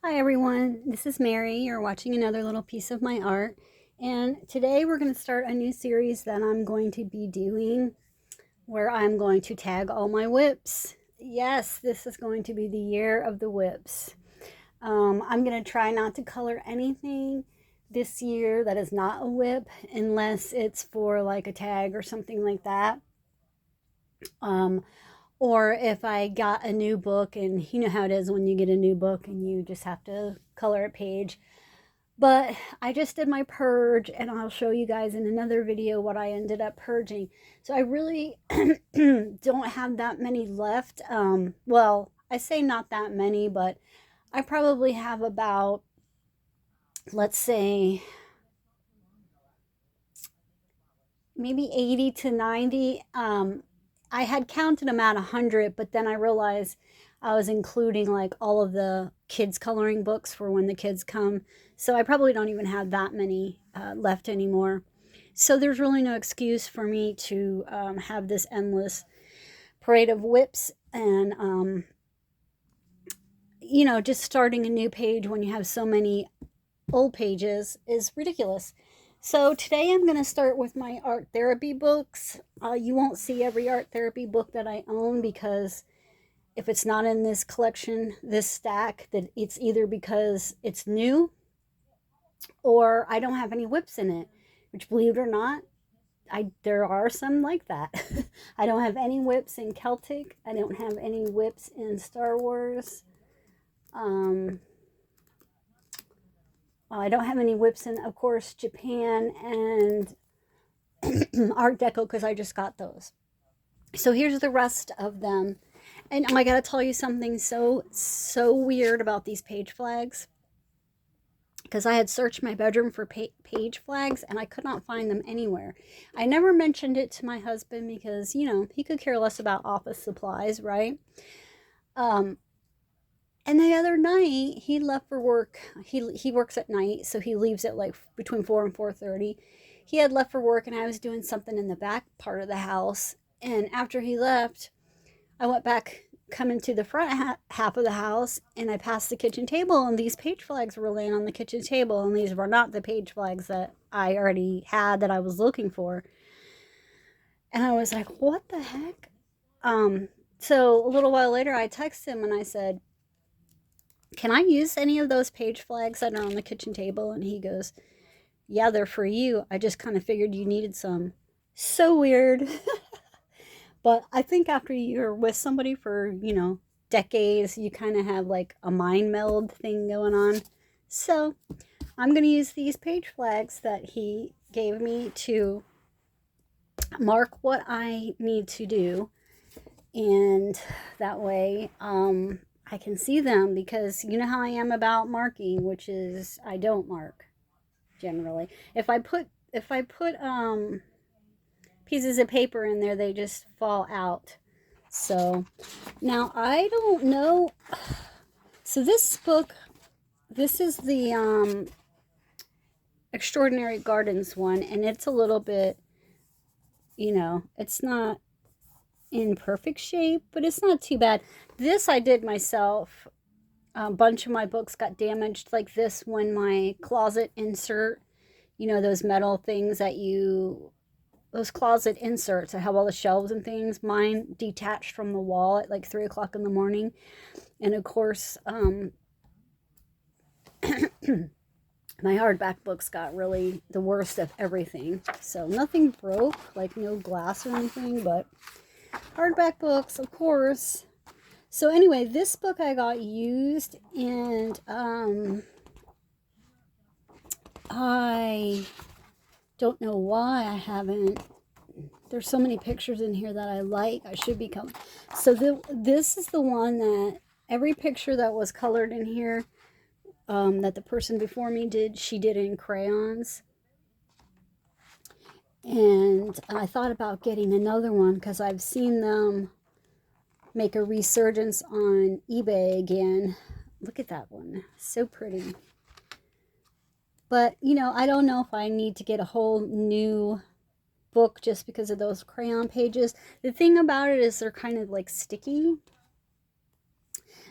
Hi everyone, this is Mary. You're watching another little piece of my art. And today we're going to start a new series that I'm going to be doing where I'm going to tag all my whips. Yes, this is going to be the year of the whips. I'm going to try not to color anything this year that is not a whip unless it's for like a tag or something like that. Um, or if I got a new book, and you know how it is when you get a new book and you just have to color a page. But I just did my purge, and I'll show you guys in another video what I ended up purging. So I really don't have that many left. Well, I say not that many, but I probably have about, let's say, maybe 80 to 90. I had counted them at 100, but then I realized I was including like all of the kids coloring books for when the kids come. So I probably don't even have that many left anymore. So there's really no excuse for me to have this endless parade of whips and, just starting a new page when you have so many old pages is ridiculous. So today I'm going to start with my art therapy books. You won't see every art therapy book that I own because if it's not in this collection, this stack, that it's either because it's new or I don't have any whips in it, which, believe it or not, I there are some like that. I don't have any whips in Celtic. I don't have any whips in Star Wars. Um, I don't have any whips in, of course, Japan and Art Deco because I just got those. So here's the rest of them. And I gotta tell you something so weird about these page flags, because I had searched my bedroom for page flags and I could not find them anywhere. I never mentioned it to my husband because, he could care less about office supplies, right? Um, and the other night he left for work. He works at night, so he leaves at like between 4 and 4:30. He had left for work and I was doing something in the back part of the house. And after he left, I went back coming to the front half of the house and I passed the kitchen table and these page flags were laying on the kitchen table, and these were not the page flags that I already had that I was looking for. And I was like, what the heck? Um, so a little while later I texted him and I said, can I use any of those page flags that are on the kitchen table? And he goes, yeah, they're for you. I just kind of figured you needed some. So weird. But I think after you're with somebody for, decades, you kind of have like a mind meld thing going on. So I'm going to use these page flags that he gave me to mark what I need to do. And that way, I can see them, because you know how I am about marking, which is I don't mark generally. If I put pieces of paper in there, they just fall out. So now I don't know. So this book, this is the Extraordinary Gardens one, and it's a little bit, it's not in perfect shape, but it's not too bad. This I did myself. A bunch of my books got damaged like this when my closet insert, those metal things that those closet inserts that have all the shelves and things, mine detached from the wall at like 3 o'clock in the morning. And of course, my hardback books got really the worst of everything. So nothing broke, like no glass or anything, but hardback books, of course. So anyway, this book I got used, and I don't know why I haven't. There's so many pictures in here that I like. I should become. So this is the one that every picture that was colored in here, that the person before me did, she did in crayons. And I thought about getting another one because I've seen them make a resurgence on eBay again. Look at that one. So pretty. But, I don't know if I need to get a whole new book just because of those crayon pages. The thing about it is they're kind of like sticky.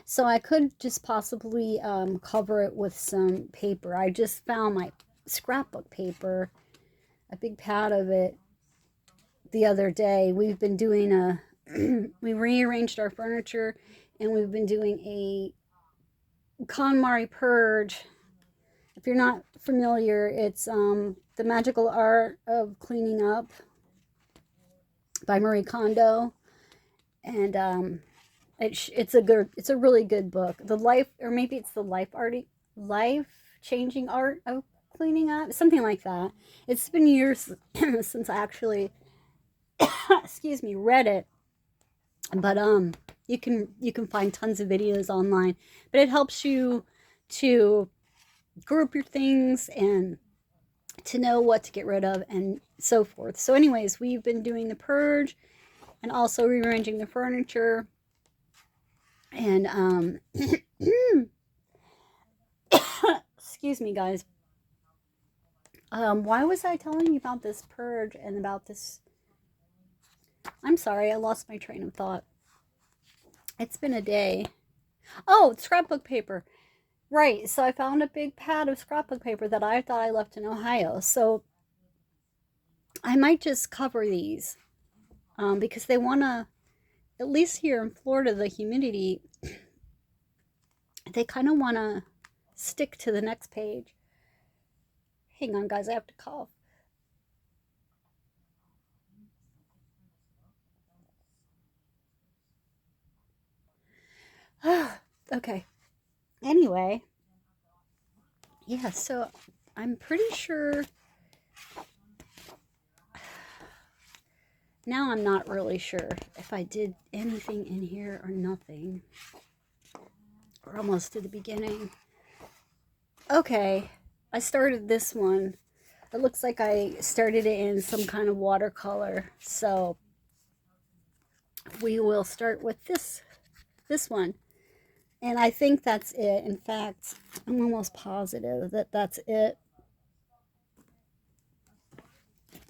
So I could just possibly cover it with some paper. I just found my scrapbook paper, a big pad of it, the other day. We've been doing a, we rearranged our furniture, and we've been doing a KonMari purge. If you're not familiar, it's The Magical Art of Cleaning Up by Marie Kondo. And it's a really good book. The life, or maybe it's the life changing art of cleaning up, something like that. It's been years since I actually, excuse me, read it, but you can find tons of videos online. But it helps you to group your things and to know what to get rid of and so forth. So anyways, we've been doing the purge and also rearranging the furniture. And excuse me, guys. Why was I telling you about this purge and about this? I'm sorry, I lost my train of thought. It's been a day. Oh, scrapbook paper. Right, so I found a big pad of scrapbook paper that I thought I left in Ohio. So I might just cover these because they want to, at least here in Florida, the humidity, they kind of want to stick to the next page. Hang on, guys, I have to cough. Okay. Anyway, yeah, so I'm pretty sure. Now I'm not really sure if I did anything in here or nothing. We're almost to the beginning. Okay, I started this one. It looks like I started it in some kind of watercolor. So we will start with this one. And I think that's it. In fact, I'm almost positive that that's it.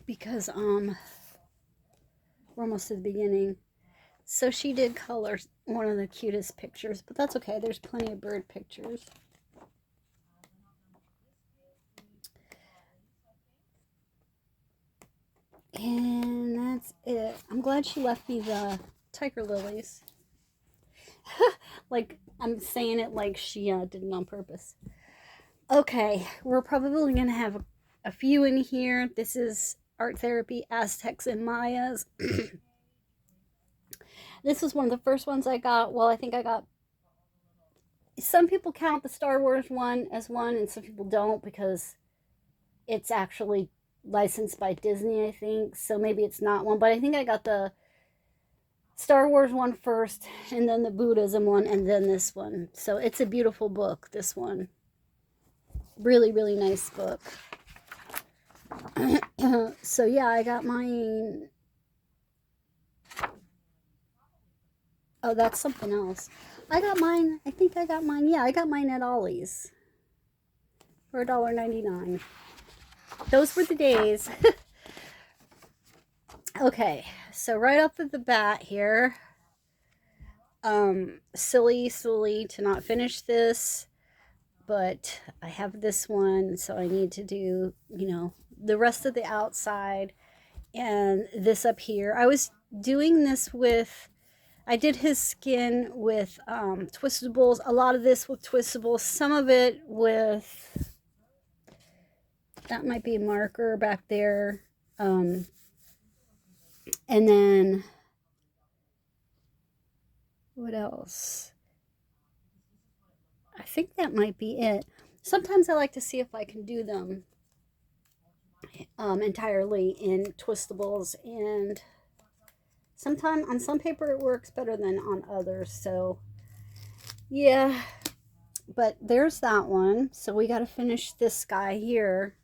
Because we're almost to the beginning. So she did color one of the cutest pictures, but that's okay. There's plenty of bird pictures. And that's it. I'm glad she left me the tiger lilies. Like, I'm saying it like she did it on purpose. Okay, we're probably going to have a few in here. This is Art Therapy, Aztecs and Mayas. This was one of the first ones I got. Well, I think I got... Some people count the Star Wars one as one, and some people don't because it's actually licensed by Disney, I think. So maybe it's not one. But I think I got the Star Wars one first, and then the Buddhism one, and then this one. So it's a beautiful book, this one. Really, really nice book. So yeah, I got mine. Oh, that's something else. I got mine. I think I got mine. Yeah, I got mine at Ollie's for $1.99. Those were the days. Okay, so right off of the bat here, silly to not finish this, but I have this one, so I need to do, the rest of the outside and this up here. I was doing this with, I did his skin with Twistables, a lot of this with Twistables, some of it with, that might be a marker back there, and then what else? I think that might be it. Sometimes I like to see if I can do them entirely in Twistables, and sometimes on some paper it works better than on others. So yeah, but there's that one. So we got to finish this guy here.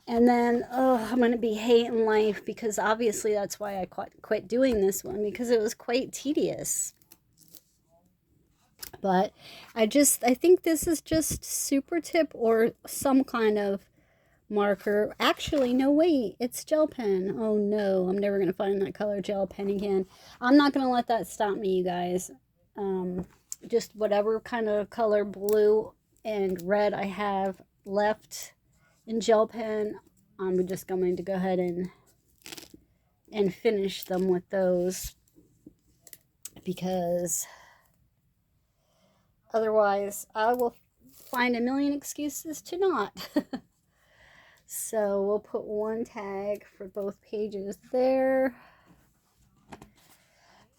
And then, I'm going to be hating life because obviously that's why I quit doing this one, because it was quite tedious. But I think this is just Super Tip or some kind of marker. Actually, no, wait, it's gel pen. Oh no, I'm never going to find that color gel pen again. I'm not going to let that stop me, you guys. just whatever kind of color blue and red I have left in gel pen. I'm just going to go ahead and finish them with those, because otherwise I will find a million excuses to not. So we'll put one tag for both pages there.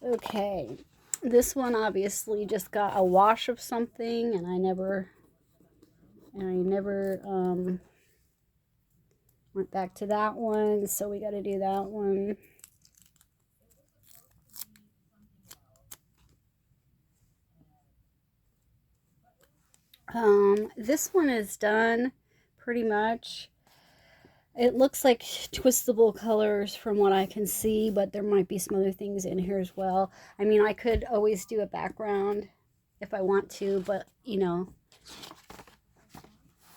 Okay, this one obviously just got a wash of something, and I never went back to that one, so we got to do that one. This one is done pretty much. It looks like twistable colors from what I can see, but there might be some other things in here as well. I mean, I could always do a background if I want to, but you know,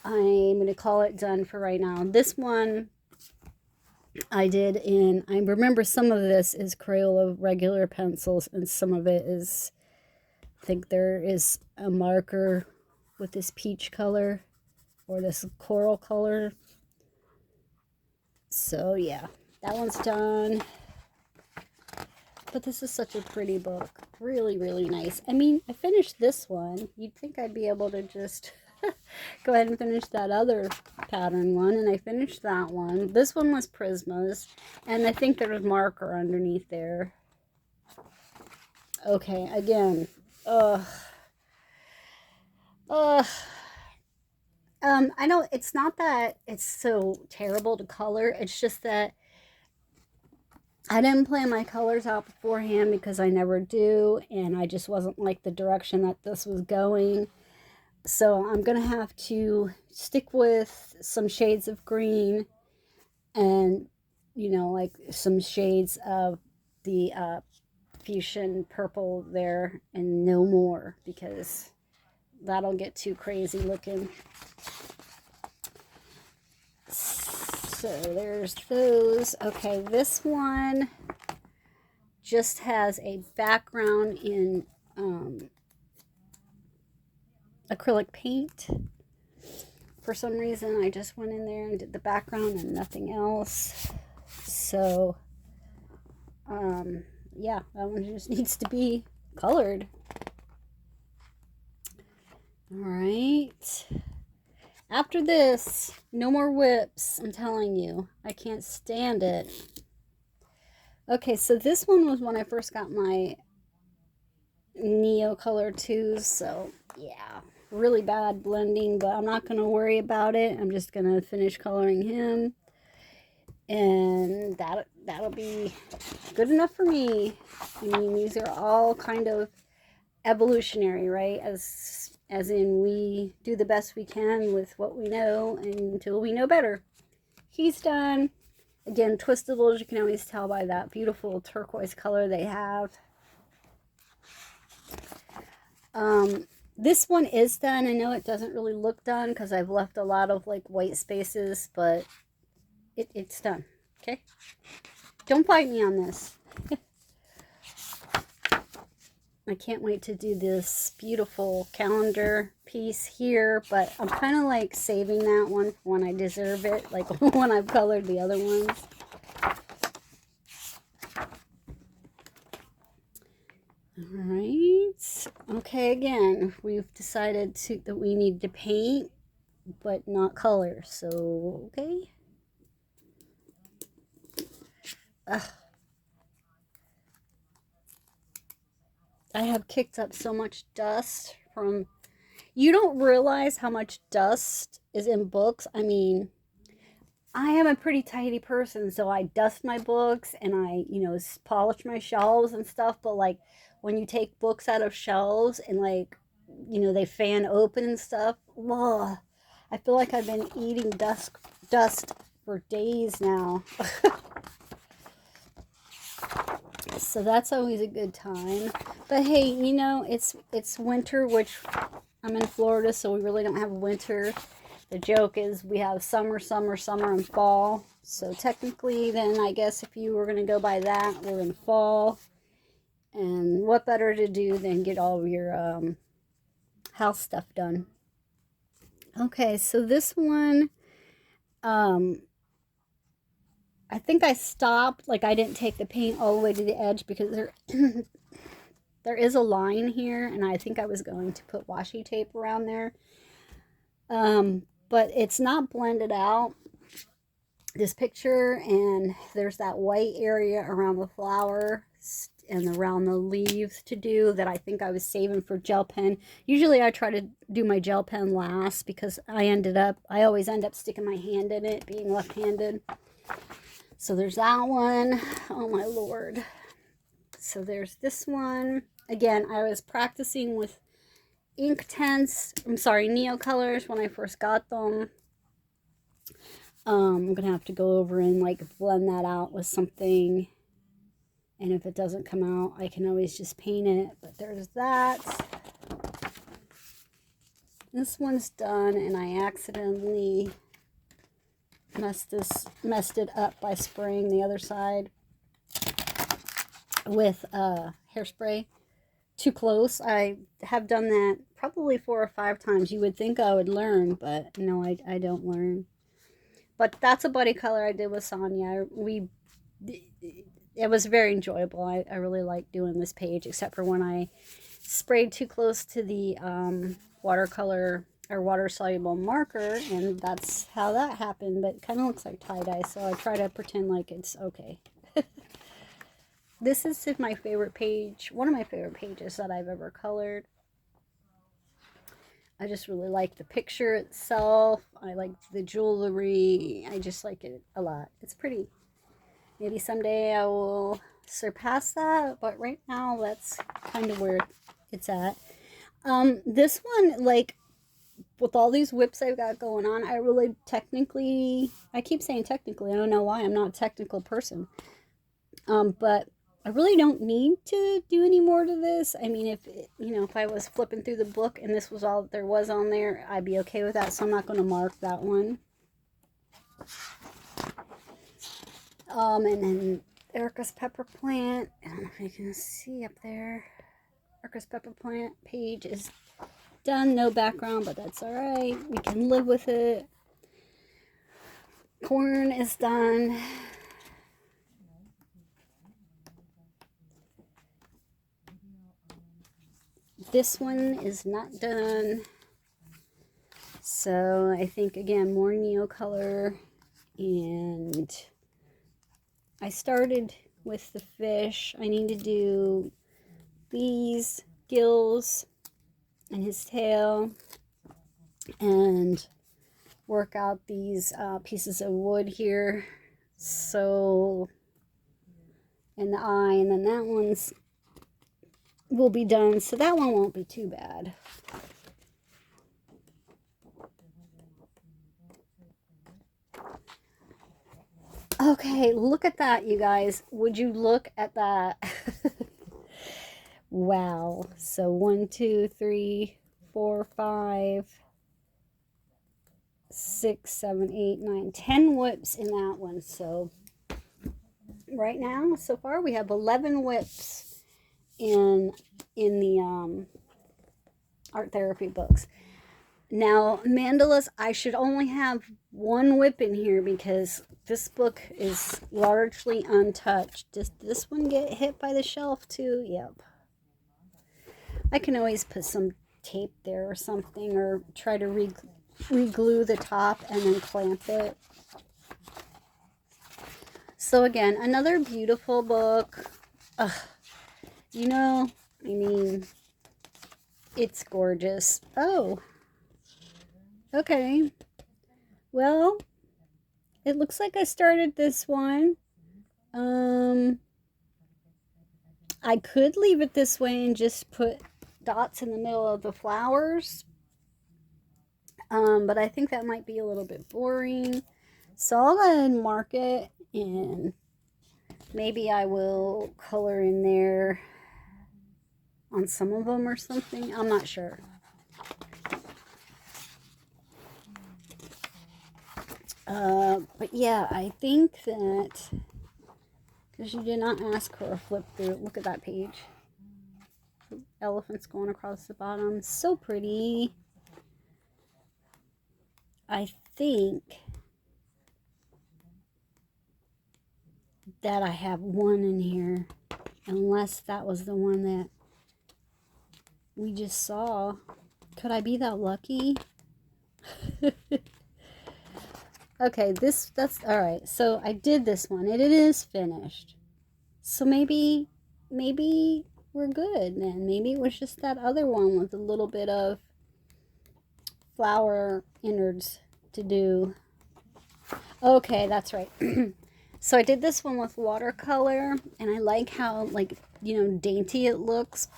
I'm going to call it done for right now. This one I did in, I remember some of this is Crayola regular pencils, and some of it is, I think there is a marker with this peach color or this coral color. So yeah, that one's done. But this is such a pretty book. Really, really nice. I mean, I finished this one. You'd think I'd be able to just go ahead and finish that other pattern one, and I finished that one. This one was Prismas, and I think there was marker underneath there. Okay, again, I know it's not that it's so terrible to color, it's just that I didn't plan my colors out beforehand, because I never do, and I just wasn't like the direction that this was going. So I'm going to have to stick with some shades of green and, you know, like some shades of the fuchsia purple there, and no more, because that'll get too crazy looking. So there's those. Okay, this one just has a background in acrylic paint. For some reason, I just went in there and did the background and nothing else. So, yeah, that one just needs to be colored. All right. After this, no more whips. I'm telling you, I can't stand it. Okay, so this one was when I first got my Neo Color 2s. So, yeah, really bad blending, but I'm not going to worry about it. I'm just going to finish coloring him, and that'll be good enough for me. I mean, these are all kind of evolutionary, right? As in, we do the best we can with what we know until we know better. He's done. Again, twistables, you can always tell by that beautiful turquoise color they have. This one is done. I know it doesn't really look done because I've left a lot of like white spaces, but it's done. Okay? Don't fight me on this. I can't wait to do this beautiful calendar piece here, but I'm kind of like saving that one for when I deserve it, like when I've colored the other ones. All right. Okay, again, we've decided that we need to paint, but not color. So, okay. Ugh. I have kicked up so much dust from... You don't realize how much dust is in books. I mean, I am a pretty tidy person, so I dust my books and I, you know, polish my shelves and stuff. But like when you take books out of shelves and like, you know, they fan open and stuff, ugh, I feel like I've been eating dust for days now. So that's always a good time. But hey, you know, it's winter, which I'm in Florida, so we really don't have winter. The joke is we have summer, and fall. So technically, then I guess if you were going to go by that, we're in fall. And what better to do than get all of your house stuff done. Okay, so this one, I think I stopped, like I didn't take the paint all the way to the edge because there is a line here, and I think I was going to put washi tape around there. But it's not blended out, this picture, and there's that white area around the flower and around the leaves to do that I think I was saving for gel pen. Usually I try to do my gel pen last because I always end up sticking my hand in it, being left-handed. So there's that one. Oh my Lord. So there's this one. Again, I was practicing with Neocolors when I first got them. I'm gonna have to go over and like blend that out with something, and if it doesn't come out, I can always just paint it. But there's that. This one's done, and I accidentally messed it up by spraying the other side with hairspray too close. I have done that probably 4 or 5 times. You would think I would learn, but no, I don't learn. But that's a buddy color I did with Sonia. It was very enjoyable. I really like doing this page, except for when I sprayed too close to the watercolor or water soluble marker, and that's how that happened. But it kind of looks like tie-dye, so I try to pretend like it's okay. This is my favorite page, one of my favorite pages that I've ever colored. I just really like the picture itself. I like the jewelry. I just like it a lot. It's pretty. Maybe someday I will surpass that, but right now that's kind of where it's at. This one, like, with all these whips I've got going on, I keep saying technically, I don't know why, I'm not a technical person. But I really don't need to do any more to this. I mean, if I was flipping through the book and this was all there was on there, I'd be okay with that. So I'm not going to mark that one. And then Erica's Pepper Plant. I don't know if you can see up there. Erica's Pepper Plant page is done. No background, but that's all right. We can live with it. Corn is done. This one is not done. So I think, again, more Neocolor. And I started with the fish. I need to do these gills and his tail and work out these pieces of wood here. So, and the eye, and then that one's will be done, so that one won't be too bad. Okay, look at that, you guys. Would you look at that? Wow. So 1, 2, 3, 4, 5, 6, 7, 8, 9, 10 whips in that one. So right now, so far, we have 11 whips in the art therapy books. Now, mandalas, I should only have 1 whip in here because this book is largely untouched. Does this one get hit by the shelf too? Yep. I can always put some tape there or something, or try to re-glue the top and then clamp it. So again, another beautiful book. Ugh. You know, I mean, it's gorgeous. Oh, okay. Well, it looks like I started this one. I could leave it this way and just put dots in the middle of the flowers. But I think that might be a little bit boring. So I'll go ahead and mark it, and maybe I will color in there on some of them or something. I'm not sure. But yeah, I think that, because you did not ask for a flip through, look at that page. Elephants going across the bottom. So pretty. I think that I have one in here, unless that was the one that we just saw. Could I be that lucky? Okay, that's all right. So I did this one, and it is finished. So maybe we're good then. Maybe it was just that other one with a little bit of flower innards to do. Okay, that's right. So I did this one with watercolor, and I like how, like, you know, dainty it looks.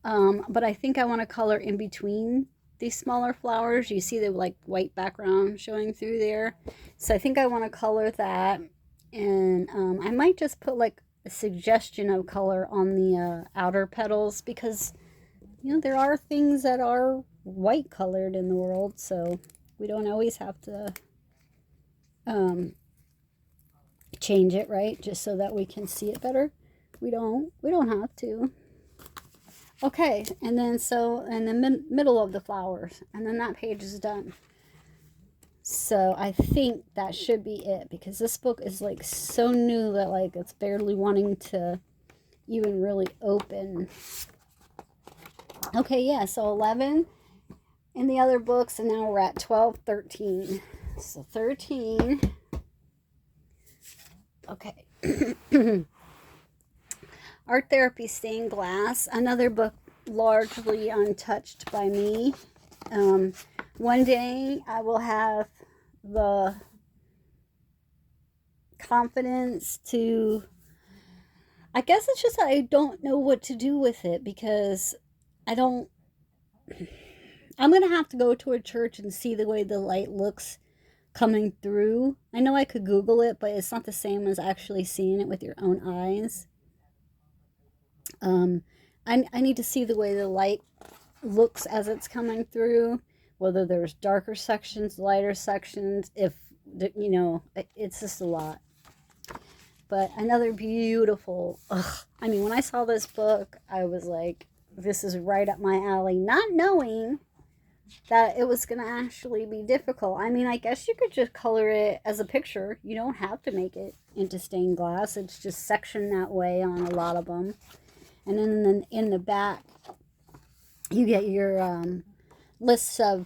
But I think I want to color in between these smaller flowers. You see the like white background showing through there. So I think I want to color that, and I might just put like a suggestion of color on the outer petals, because, you know, there are things that are white colored in the world, so we don't always have to change it, right? Just so that we can see it better. We don't have to. Okay, and then so in the middle of the flowers, and then that page is done. So I think that should be it, because this book is like so new that like it's barely wanting to even really open. Okay, yeah, so 11 in the other books, and now we're at 12, 13. So 13. Okay. Art Therapy Stained Glass, another book largely untouched by me. One day I will have the confidence to, I guess it's just that I don't know what to do with it, because I'm going to have to go to a church and see the way the light looks coming through. I know I could Google it, but it's not the same as actually seeing it with your own eyes. I need to see the way the light looks as it's coming through, whether there's darker sections, lighter sections, if, you know, it's just a lot. But another beautiful, I mean, when I saw this book, I was like, this is right up my alley, not knowing that it was going to actually be difficult. I mean, I guess you could just color it as a picture. You don't have to make it into stained glass. It's just sectioned that way on a lot of them. And then in the back, you get your lists of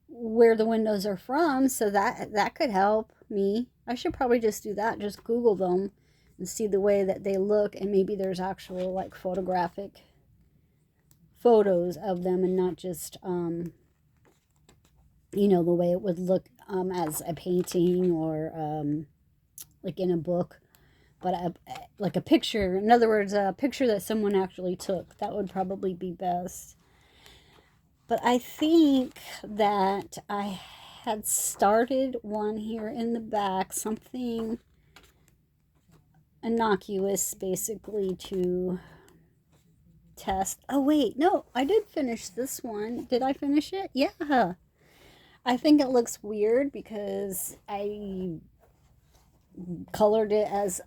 where the windows are from, so that could help me. I should probably just do that, just Google them and see the way that they look, and maybe there's actual like photographic photos of them, and not just you know, the way it would look as a painting or like in a book. But like a picture, in other words, a picture that someone actually took. That would probably be best. But I think that I had started one here in the back, something innocuous, basically, to test. Oh, wait, no, I did finish this one. Did I finish it? Yeah. I think it looks weird because I colored it as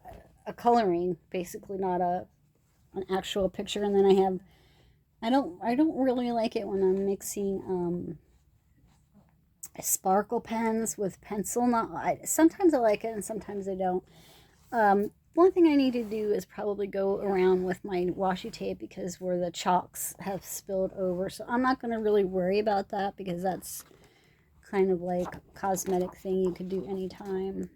a coloring, basically, not an actual picture. And then I don't really like it when I'm mixing sparkle pens with pencil. Sometimes I like it and sometimes I don't. One thing I need to do is probably go around with my washi tape, because where the chalks have spilled over. So I'm not going to really worry about that, because that's kind of like a cosmetic thing you could do anytime.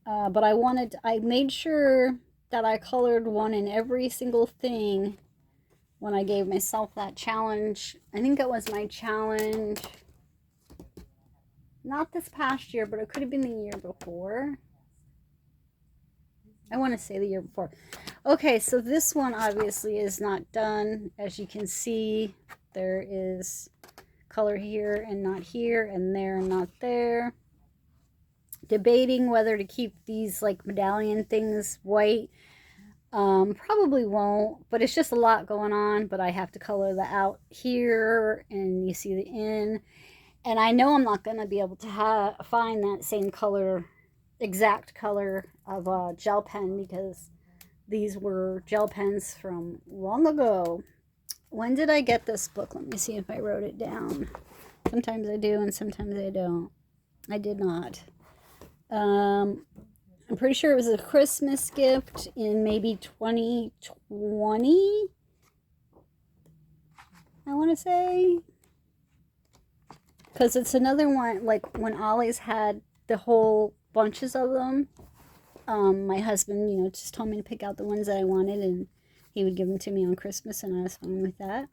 But I made sure that I colored one in every single thing when I gave myself that challenge. I think it was my challenge, not this past year, but it could have been the year before. I want to say the year before. Okay, so this one obviously is not done. As you can see, there is color here and not here, and there and not there. Debating whether to keep these like medallion things white. Probably won't, but it's just a lot going on. But I have to color the out here, and you see the in, and I know I'm not going to be able to find that same color, exact color of a gel pen, because These were gel pens from long ago. When did I get this book? Let me see if I wrote it down. Sometimes I do and sometimes I don't. I did not. I'm pretty sure it was a Christmas gift in maybe 2020. I want to say. Because it's another one, like when Ollie's had the whole bunches of them. My husband, just told me to pick out the ones that I wanted, and he would give them to me on Christmas, and I was fine with that.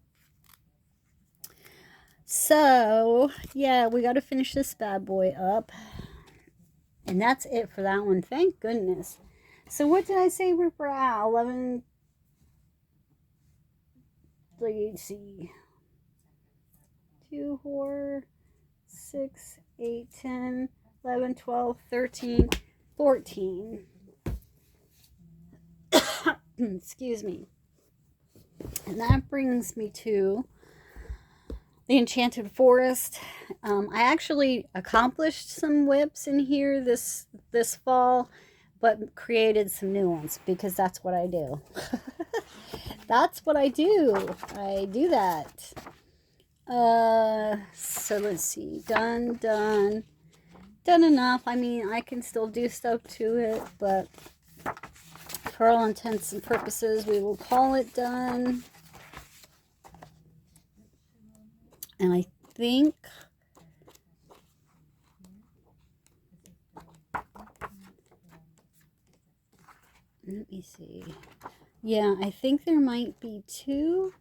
So, yeah, we got to finish this bad boy up. And that's it for that one. Thank goodness. So what did I say we're at? 11. Let's see. 2, 4, 6, 8, 10, 11, 12, 13, 14. Excuse me. And that brings me to the Enchanted Forest. I actually accomplished some whips in here this fall, but created some new ones because that's what I do. That's what I do. I do that. So let's see. Done enough. I mean, I can still do stuff to it, but for all intents and purposes, we will call it done. And I think let me see. Yeah, I think there might be 2.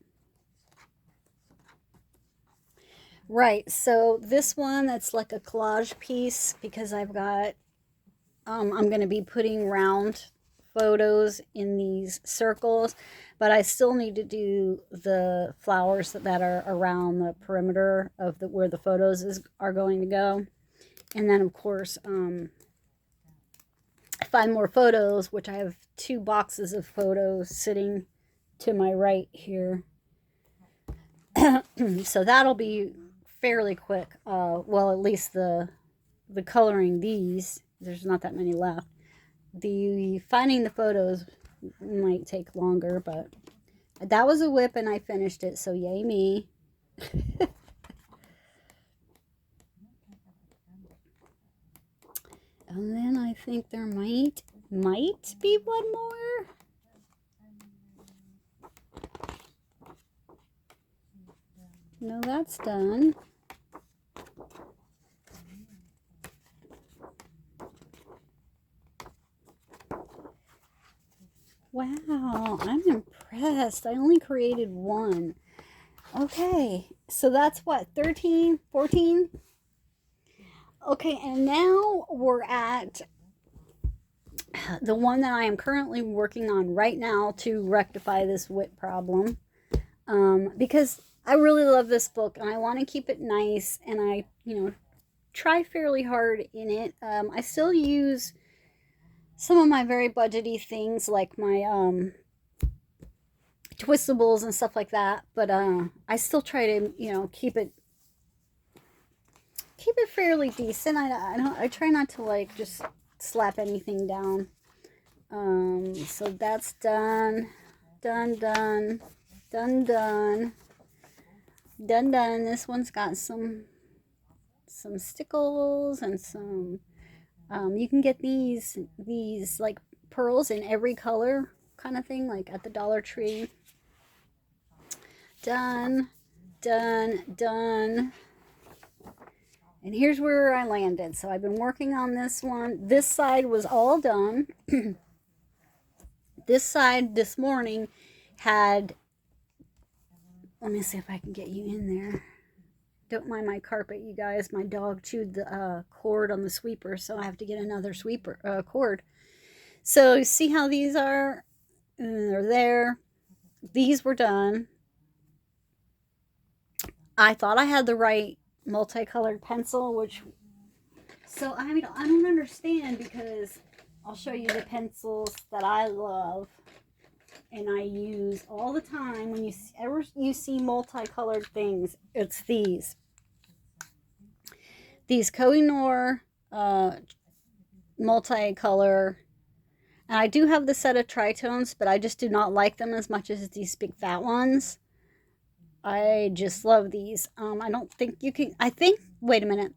Right, so this one that's like a collage piece because I've got, I'm going to be putting round photos in these circles, but I still need to do the flowers that are around the perimeter of where the photos are going to go. And then, of course, 5 more photos, which I have 2 boxes of photos sitting to my right here. So that'll be fairly quick. Well, at least the coloring these. There's not that many left. The finding the photos might take longer, but that was a whip and I finished it, so yay me. And then I think there might be one more. No, that's done. Wow, I'm impressed. I only created 1. Okay, so that's what, 13, 14? Okay, and now we're at the one that I am currently working on right now to rectify this whip problem. Because I really love this book and I want to keep it nice, and I, try fairly hard in it. I still use some of my very budgety things like my twistables and stuff like that, but I still try to, keep it fairly decent. I try not to like just slap anything down. So that's done. This one's got some stickles and some, you can get these like pearls in every color kind of thing, like at the Dollar Tree. Done. And here's where I landed. So I've been working on this one. This side was all done. This side this morning had, let me see if I can get you in there. Don't mind my carpet, you guys. My dog chewed the cord on the sweeper, so I have to get another cord. So you see how these are? They're there. These were done. I thought I had the right multicolored pencil, so I mean, I don't understand, because I'll show you the pencils that I love and I use all the time. When you see multicolored things, it's these Kohinoor multicolor And I do have the set of tritones, but I just do not like them as much as these big fat ones. I just love these. I don't think you can, I think, wait a minute.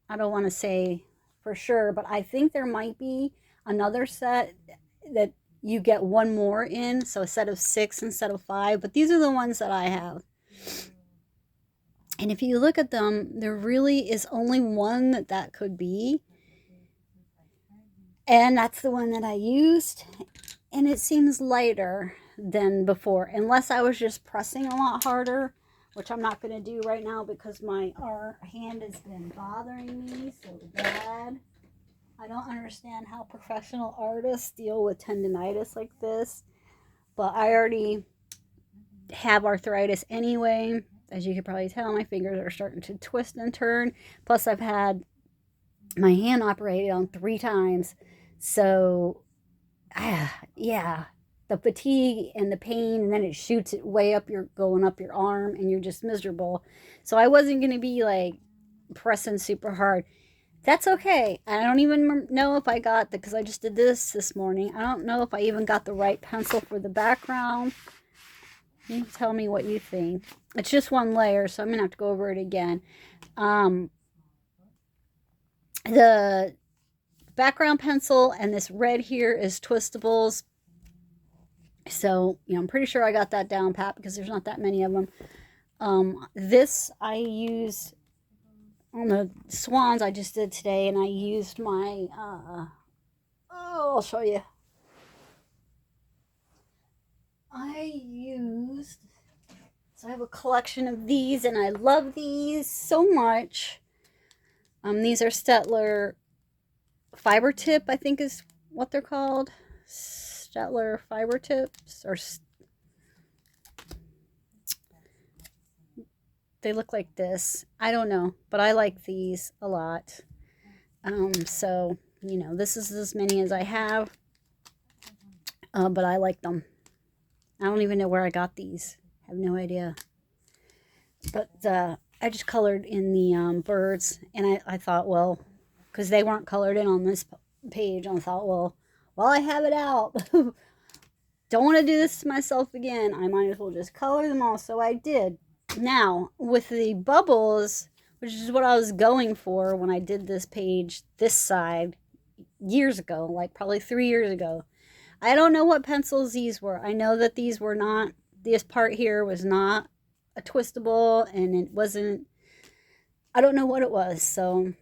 I don't want to say for sure, but I think there might be another set that you get one more in. So a set of 6 instead of 5. But these are the ones that I have. And if you look at them, there really is only one that could be. And that's the one that I used. And it seems lighter than before, unless I was just pressing a lot harder, which I'm not going to do right now because my hand has been bothering me so bad. I don't understand how professional artists deal with tendonitis like this, but I already have arthritis anyway. As you can probably tell, my fingers are starting to twist and turn. Plus, I've had my hand operated on 3 times. So, yeah, the fatigue and the pain, and then it shoots it way up going up your arm, and you're just miserable. So I wasn't going to be like pressing super hard. That's okay. I don't even know if I got because I just did this morning. I don't know if I even got the right pencil for the background. You can tell me what you think. It's just one layer, so I'm going to have to go over it again. The background pencil and this red here is Twistables. So, I'm pretty sure I got that down pat because there's not that many of them. This I used on the swans I just did today, and I used my, I'll show you. So I have a collection of these, and I love these so much. These are Staedtler Fiber Tip, I think is what they're called. Staedtler Fiber Tips, or they look like this. I don't know, but I like these a lot. So, this is as many as I have, but I like them. I don't even know where I got these. I have no idea. But I just colored in the birds, and I thought, well, because they weren't colored in on this page, I thought, well, while I have it out, don't want to do this to myself again. I might as well just color them all. So I did. Now, with the bubbles, which is what I was going for when I did this page, this side, years ago, like probably 3 years ago. I don't know what pencils these were. I know that these were not, this part here was not a twistable, and it wasn't, I don't know what it was. So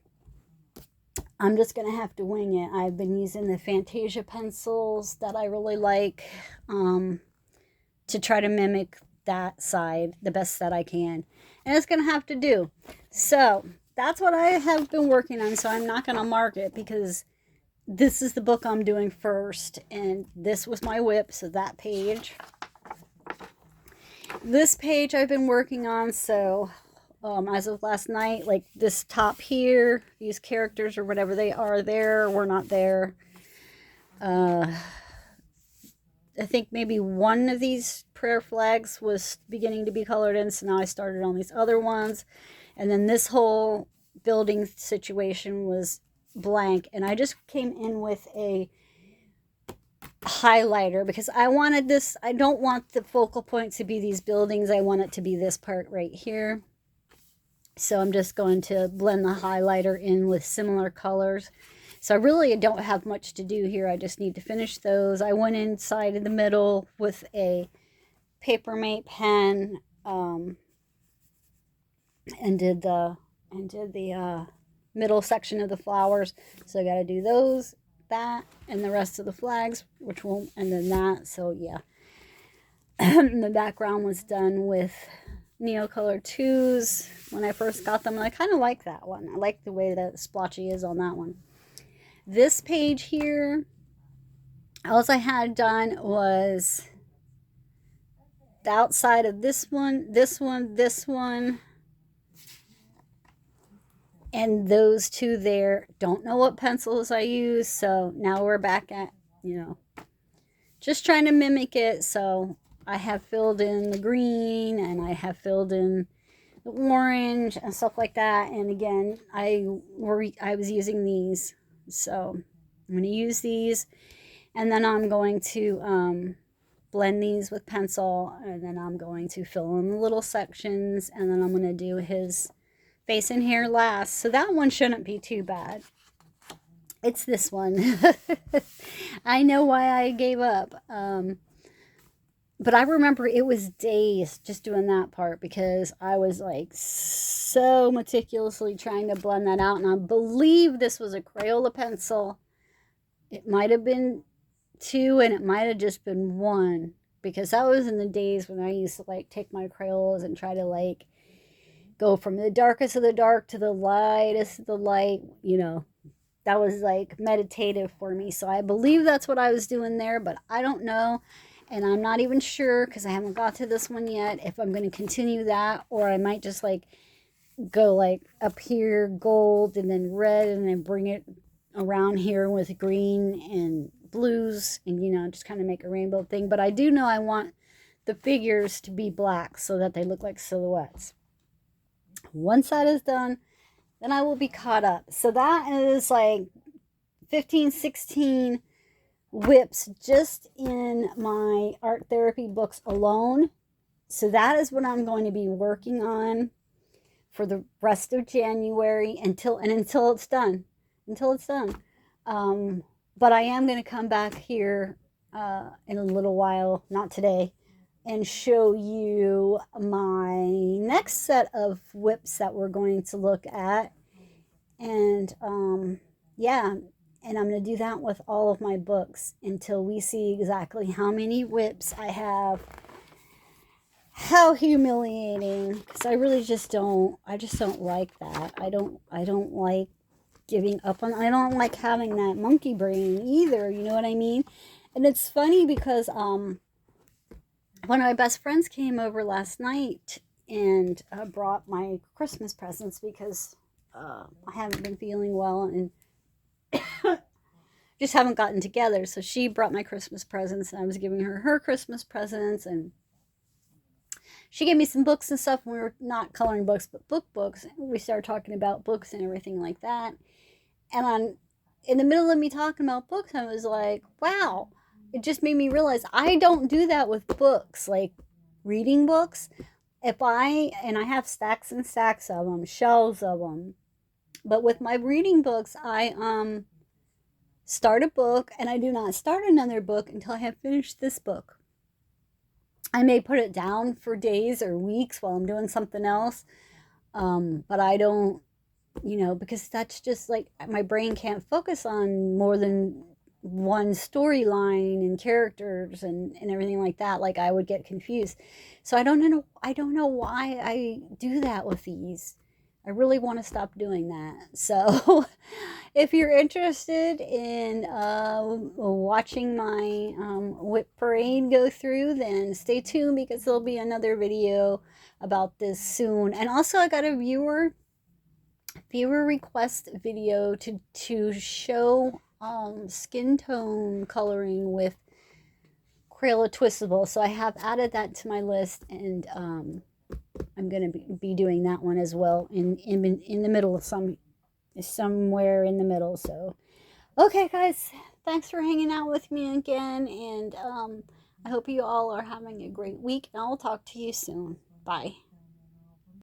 I'm just going to have to wing it. I've been using the Fantasia pencils that I really like to try to mimic that side the best that I can. And it's going to have to do. So that's what I have been working on. So I'm not going to mark it because this is the book I'm doing first. And this was my whip. So that page. This page I've been working on. So as of last night, like this top here, these characters or whatever they are there were not there. I think maybe one of these prayer flags was beginning to be colored in, so now I started on these other ones. And then this whole building situation was blank, and I just came in with a highlighter because I wanted this. I don't want the focal point to be these buildings. I want it to be this part right here. So I'm just going to blend the highlighter in with similar colors. So I really don't have much to do here. I just need to finish those. I went inside in the middle with a Papermate pen and did the middle section of the flowers. So I got to do those, that, and the rest of the flags, which won't, and then that. So yeah, the background was done with Neocolor 2s when I first got them. And I kind of like that one. I like the way that splotchy is on that one. This page here, all I had done was the outside of this one, and those two there. Don't know what pencils I use, so now we're back at, just trying to mimic it. So I have filled in the green, and I have filled in the orange and stuff like that. And again, I was using these. So I'm going to use these. And then I'm going to blend these with pencil, and then I'm going to fill in the little sections, and then I'm going to do his face and hair last. So that one shouldn't be too bad. It's this one. I know why I gave up. But I remember it was days just doing that part because I was like so meticulously trying to blend that out. And I believe this was a Crayola pencil. It might have been 2 and it might have just been 1, because that was in the days when I used to like take my Crayolas and try to like go from the darkest of the dark to the lightest of the light. You know, that was like meditative for me. So I believe that's what I was doing there, but I don't know. And I'm not even sure because I haven't got to this one yet if I'm going to continue that, or I might just like go like up here gold and then red and then bring it around here with green and blues and, you know, just kind of make a rainbow thing. But I do know I want the figures to be black so that they look like silhouettes. Once that is done, then I will be caught up. So that is like 15, 16 whips just in my art therapy books alone. So that is what I'm going to be working on for the rest of January until it's done. But I am going to come back here in a little while, not today, and show you my next set of whips that we're going to look at. And yeah, and I'm going to do that with all of my books until we see exactly how many whips I have. How humiliating, because I really just don't like that. I don't like giving up on, I don't like having that monkey brain either, you know what I mean? And it's funny because one of my best friends came over last night and brought my Christmas presents because I haven't been feeling well and just haven't gotten together. So she brought my Christmas presents and I was giving her Christmas presents, and she gave me some books and stuff. We were not coloring books, but books. We started talking about books and everything like that. And in the middle of me talking about books, I was like, wow, it just made me realize I don't do that with books, like reading books. I have stacks and stacks of them, shelves of them. But with my reading books, I start a book and I do not start another book until I have finished this book. I may put it down for days or weeks while I'm doing something else. But I don't, you know, because that's just like my brain can't focus on more than one storyline and characters and everything like that. Like I would get confused. So I don't know why I do that with these. I really want to stop doing that. So if you're interested in watching my whip parade go through, then stay tuned because there'll be another video about this soon. And also I got a viewer request video to show skin tone coloring with Crayola Twistable. So I have added that to my list, and I'm going to be doing that one as well in the middle of somewhere in the middle. So, okay, guys, thanks for hanging out with me again, and I hope you all are having a great week, and I'll talk to you soon. Bye.